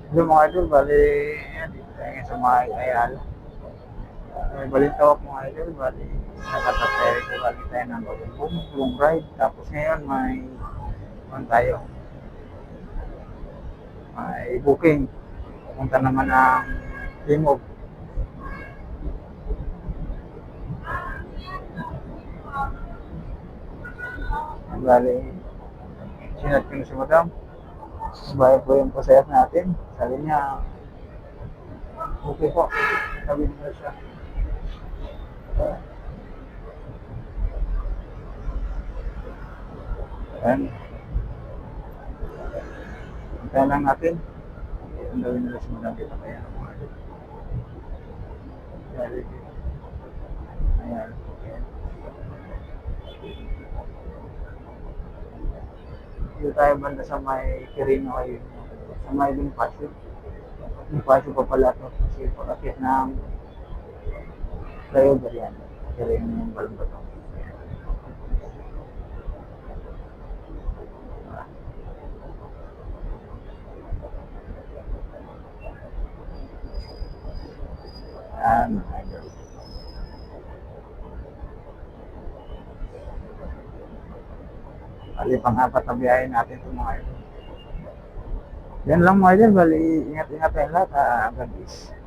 Hello mga idol, bali, yan, dito tayo ngayon sa mga Ayala. Balintawak mga idol, bali, nakatapere ko bali tayo ng long ride. Tapos ngayon tayo, may booking. Pupunta naman ng Timog. Bali, sinat ko na si Madam. Bayad po yung pasayas natin. Sabi niya, okay po. Sabi niya siya. Ayan, hintayin lang natin. Ang gawin nila si Madam dito kaya mga idol. Bali, ayan. Dito tayo banda sa may Quirino kayo. Sa may Bonifacio. Bonifacio pa pala ito. Kasi pag-akit ng flyover yan. Quirino yung balong bato. Ayan, idol. Bali, pang-apat na biyahe natin ito mga idol. Yan lang mga idol. Bali, ingat-ingat tayo lahat. God bless.